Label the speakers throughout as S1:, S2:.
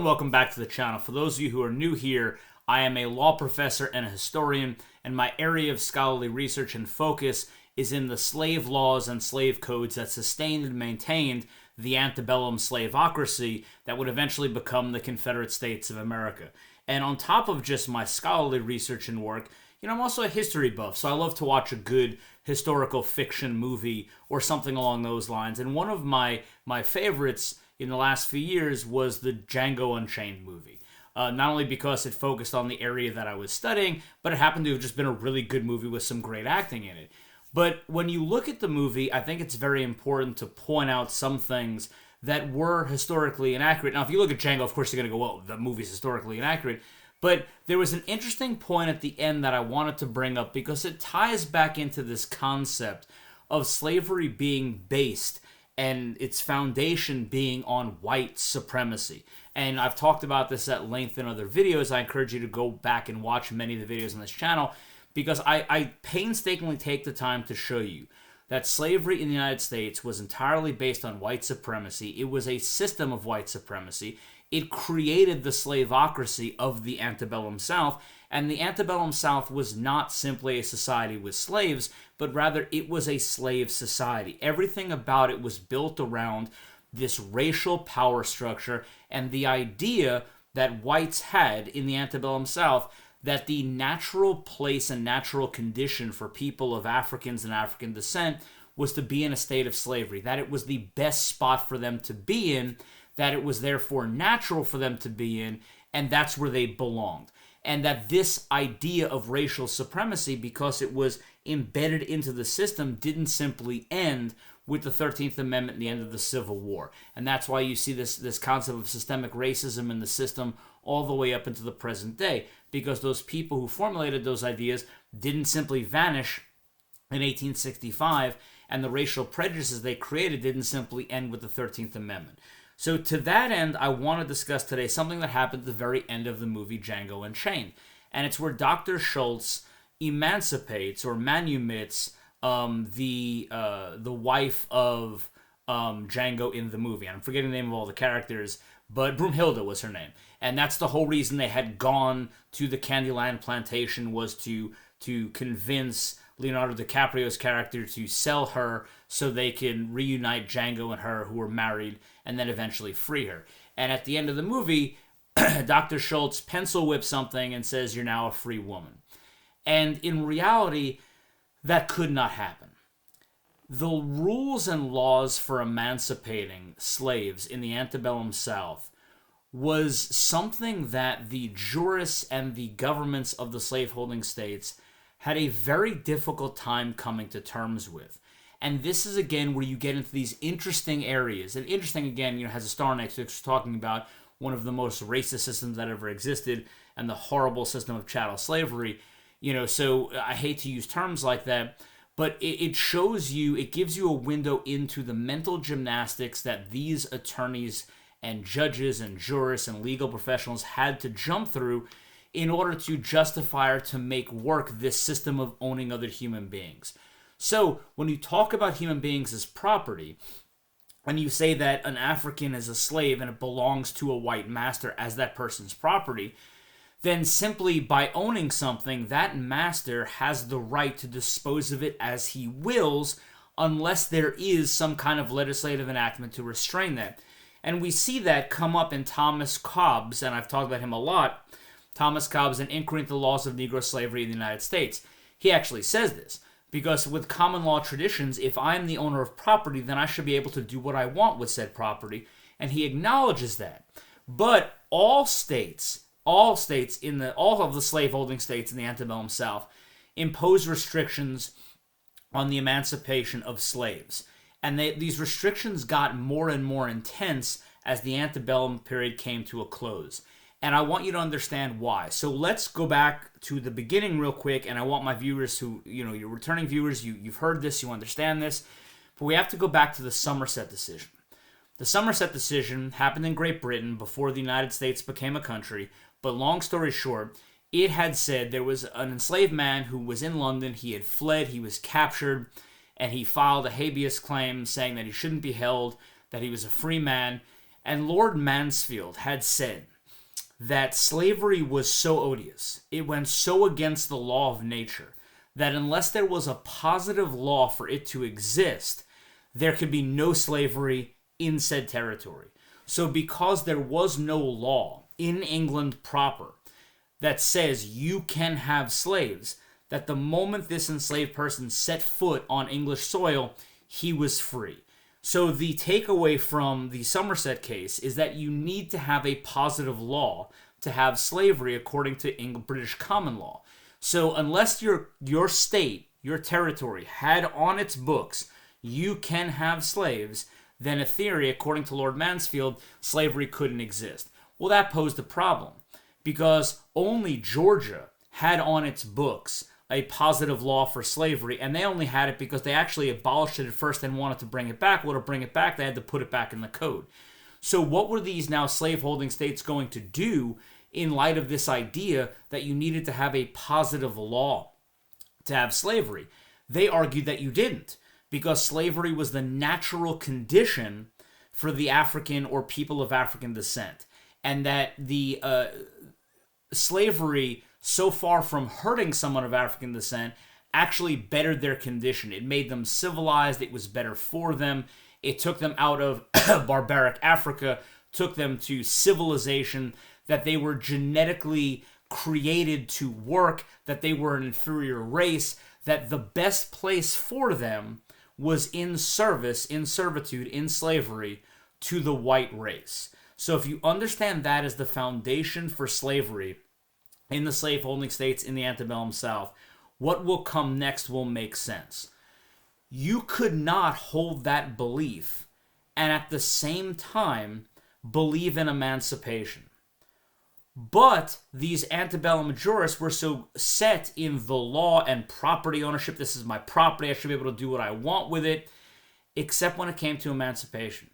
S1: and welcome back to the channel. For those of you who are new here, I am a law professor and a historian, and my area of scholarly research and focus is in the slave laws and slave codes that sustained and maintained the antebellum slaveocracy that would eventually become the Confederate States of America. And on top of just my scholarly research and work, I'm also a history buff, so I love to watch a good historical fiction movie or something along those lines. And one of my favorites in the last few years was the Django Unchained movie. Not only because it focused on the area that I was studying, but it happened to have just been a really good movie with some great acting in it. But when you look at the movie, I think it's very important to point out some things that were historically inaccurate. Now, if you look at Django, of course you're going to go, well, the movie's historically inaccurate. But there was an interesting point at the end that I wanted to bring up because it ties back into this concept of slavery being based and its foundation being on white supremacy. And I've talked about this at length in other videos. I encourage you to go back and watch many of the videos on this channel because I painstakingly take the time to show you that slavery in the United States was entirely based on white supremacy. It was a system of white supremacy. It created the slaveocracy of the antebellum South, and the antebellum South was not simply a society with slaves, but rather it was a slave society. Everything about it was built around this racial power structure and the idea that whites had in the antebellum South that the natural place and natural condition for people of Africans and African descent was to be in a state of slavery, that it was the best spot for them to be in, that it was therefore natural for them to be in, and that's where they belonged. And that this idea of racial supremacy, because it was embedded into the system, didn't simply end with the 13th Amendment and the end of the Civil War. And that's why you see this concept of systemic racism in the system all the way up into the present day, because those people who formulated those ideas didn't simply vanish in 1865, and the racial prejudices they created didn't simply end with the 13th Amendment. So to that end, I want to discuss today something that happened at the very end of the movie Django Unchained. And it's where Dr. Schultz emancipates or manumits the wife of Django in the movie. And I'm forgetting the name of all the characters, but Broomhilda was her name. And that's the whole reason they had gone to the Candyland plantation, was to convince Leonardo DiCaprio's character to sell her so they can reunite Django and her, who were married, and then eventually free her. And at the end of the movie, Dr. Schultz pencil whips something and says, "You're now a free woman." And in reality, that could not happen. The rules and laws for emancipating slaves in the antebellum South was something that the jurists and the governments of the slaveholding states had a very difficult time coming to terms with. And this is, again, where you get into these interesting areas. And interesting, again, has a star next to it, talking about one of the most racist systems that ever existed and the horrible system of chattel slavery. So I hate to use terms like that, but it shows you, it gives you a window into the mental gymnastics that these attorneys and judges and jurists and legal professionals had to jump through in order to justify or to make work this system of owning other human beings. So when you talk about human beings as property, and you say that an African is a slave and it belongs to a white master as that person's property, then simply by owning something, that master has the right to dispose of it as he wills, unless there is some kind of legislative enactment to restrain that. And we see that come up in Thomas Cobb's, and I've talked about him a lot, Thomas Cobb's An Inquiry into the Laws of Negro Slavery in the United States. He actually says this, because with common law traditions, if I'm the owner of property, then I should be able to do what I want with said property, and he acknowledges that. But all of the slaveholding states in the antebellum South impose restrictions on the emancipation of slaves. And these restrictions got more and more intense as the antebellum period came to a close. And I want you to understand why. So let's go back to the beginning real quick, and I want my viewers who, your returning viewers, you've heard this, you understand this, but we have to go back to the Somerset decision. The Somerset decision happened in Great Britain before the United States became a country, but long story short, it had said there was an enslaved man who was in London, he had fled, he was captured, and he filed a habeas claim saying that he shouldn't be held, that he was a free man, And Lord Mansfield had said that slavery was so odious, it went so against the law of nature, that unless there was a positive law for it to exist, there could be no slavery in said territory. So because there was no law in England proper that says you can have slaves, that the moment this enslaved person set foot on English soil, he was free. So the takeaway from the Somerset case is that you need to have a positive law to have slavery according to British common law. So unless your state, your territory, had on its books, you can have slaves, then in theory, according to Lord Mansfield, slavery couldn't exist. Well, that posed a problem, because only Georgia had on its books a positive law for slavery, and they only had it because they actually abolished it at first and wanted to bring it back. Well, to bring it back, they had to put it back in the code. So what were these now slaveholding states going to do in light of this idea that you needed to have a positive law to have slavery? They argued that you didn't, because slavery was the natural condition for the African or people of African descent, and that the slavery, so far from hurting someone of African descent, actually bettered their condition. It made them civilized. It was better for them. It took them out of barbaric Africa, took them to civilization, that they were genetically created to work, that they were an inferior race, that the best place for them was in service, in servitude, in slavery to the white race. So if you understand that as the foundation for slavery in the slaveholding states in the antebellum South, what will come next will make sense. You could not hold that belief and at the same time believe in emancipation. But these antebellum jurists were so set in the law and property ownership. This is my property. I should be able to do what I want with it, except when it came to emancipation,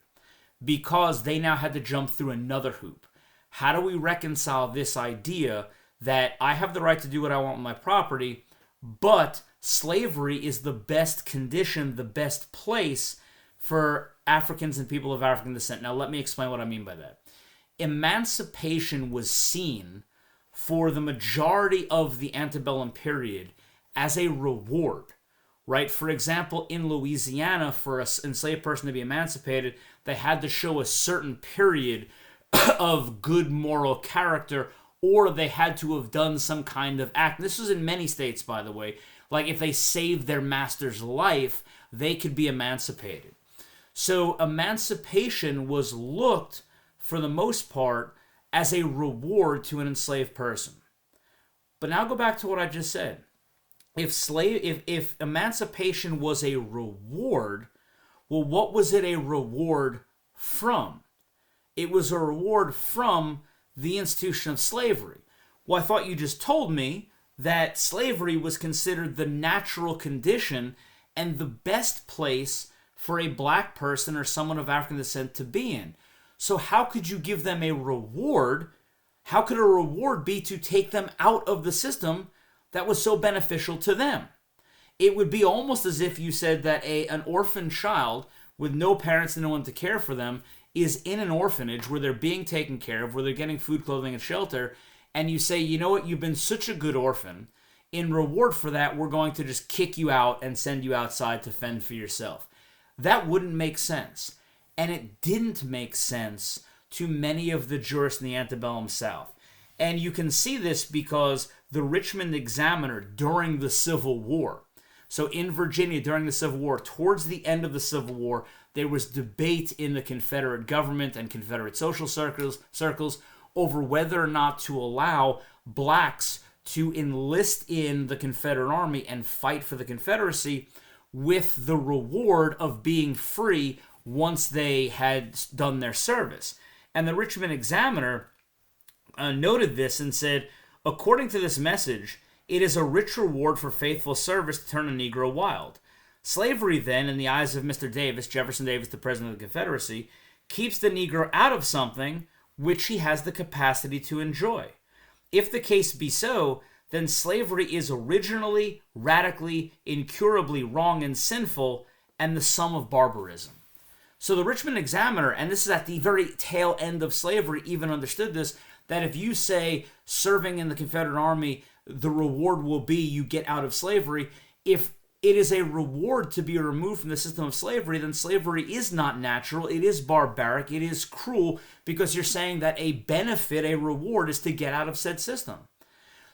S1: because they now had to jump through another hoop. How do we reconcile this idea that I have the right to do what I want with my property, but slavery is the best condition, the best place for Africans and people of African descent? Now, let me explain what I mean by that. Emancipation was seen for the majority of the antebellum period as a reward, right? For example, in Louisiana, for an enslaved person to be emancipated, they had to show a certain period of good moral character, or they had to have done some kind of act. This was in many states, by the way. Like if they saved their master's life, they could be emancipated. So emancipation was looked, for the most part, as a reward to an enslaved person. But now go back to what I just said. If emancipation was a reward, well, what was it a reward from? It was a reward from the institution of slavery. Well, I thought you just told me that slavery was considered the natural condition and the best place for a black person or someone of African descent to be in. So how could you give them a reward? How could a reward be to take them out of the system that was so beneficial to them? It would be almost as if you said that an orphan child with no parents and no one to care for them is in an orphanage where they're being taken care of, where they're getting food, clothing, and shelter, and you say, you know what, you've been such a good orphan. In reward for that, we're going to just kick you out and send you outside to fend for yourself. That wouldn't make sense. And it didn't make sense to many of the jurists in the antebellum South. And you can see this because the Richmond Examiner during the Civil War, so in Virginia during the Civil War, towards the end of the Civil War, there was debate in the Confederate government and Confederate social circles over whether or not to allow blacks to enlist in the Confederate Army and fight for the Confederacy with the reward of being free once they had done their service. And the Richmond Examiner noted this and said, according to this message, it is a rich reward for faithful service to turn a Negro wild. Slavery, then, in the eyes of Mr. Davis, Jefferson Davis, the President of the Confederacy, keeps the Negro out of something which he has the capacity to enjoy. If the case be so, then slavery is originally, radically, incurably wrong and sinful, and the sum of barbarism. So the Richmond Examiner, and this is at the very tail end of slavery, even understood this, that if you say serving in the Confederate Army, the reward will be you get out of slavery, if it is a reward to be removed from the system of slavery, then slavery is not natural, it is barbaric, it is cruel, because you're saying that a benefit, a reward, is to get out of said system.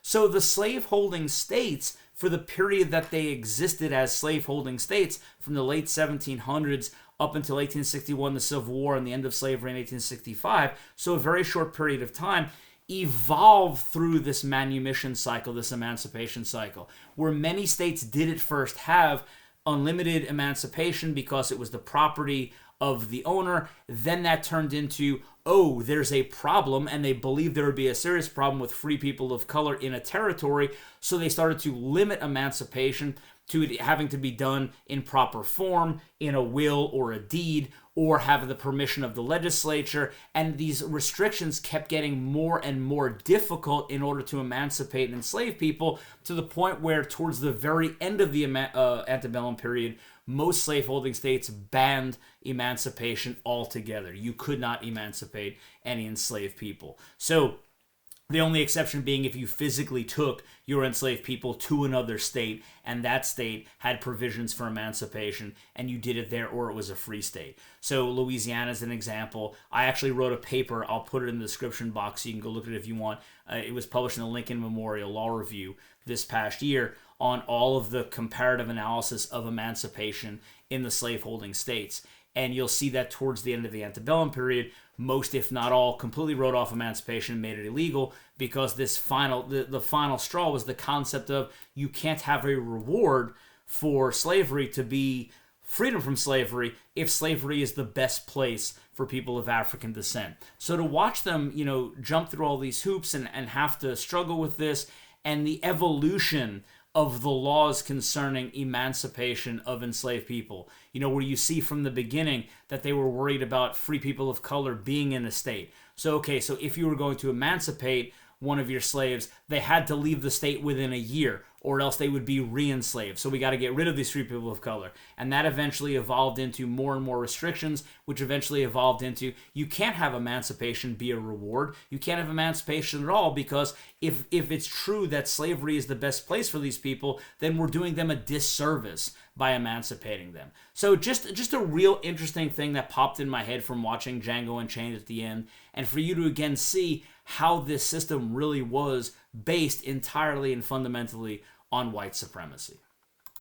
S1: So the slaveholding states, for the period that they existed as slaveholding states, from the late 1700s up until 1861, the Civil War, and the end of slavery in 1865, so a very short period of time, evolved through this manumission cycle, this emancipation cycle, where many states did at first have unlimited emancipation because it was the property of the owner. Then that turned into, oh, there's a problem, and they believed there would be a serious problem with free people of color in a territory, so they started to limit emancipation to it having to be done in proper form, in a will or a deed, or have the permission of the legislature, and these restrictions kept getting more and more difficult in order to emancipate and enslave people, to the point where towards the very end of the antebellum period, most slaveholding states banned emancipation altogether. You could not emancipate any enslaved people. So the only exception being if you physically took your enslaved people to another state, and that state had provisions for emancipation, and you did it there, or it was a free state. So Louisiana is an example. I actually wrote a paper. I'll put it in the description box so you can go look at it if you want. It was published in the Lincoln Memorial Law Review this past year on all of the comparative analysis of emancipation in the slaveholding states. And you'll see that towards the end of the antebellum period, most, if not all, completely wrote off emancipation and made it illegal, because this the final straw was the concept of you can't have a reward for slavery to be freedom from slavery if slavery is the best place for people of African descent. So to watch them, jump through all these hoops and have to struggle with this, and the evolution of the laws concerning emancipation of enslaved people, where you see from the beginning that they were worried about free people of color being in a state. So if you were going to emancipate one of your slaves, they had to leave the state within a year, or else they would be re-enslaved. So we got to get rid of these free people of color. And that eventually evolved into more and more restrictions, which eventually evolved into, you can't have emancipation be a reward. You can't have emancipation at all, because if it's true that slavery is the best place for these people, then we're doing them a disservice by emancipating them. So just a real interesting thing that popped in my head from watching Django Unchained at the end, and for you to again see how this system really was based entirely and fundamentally on white supremacy.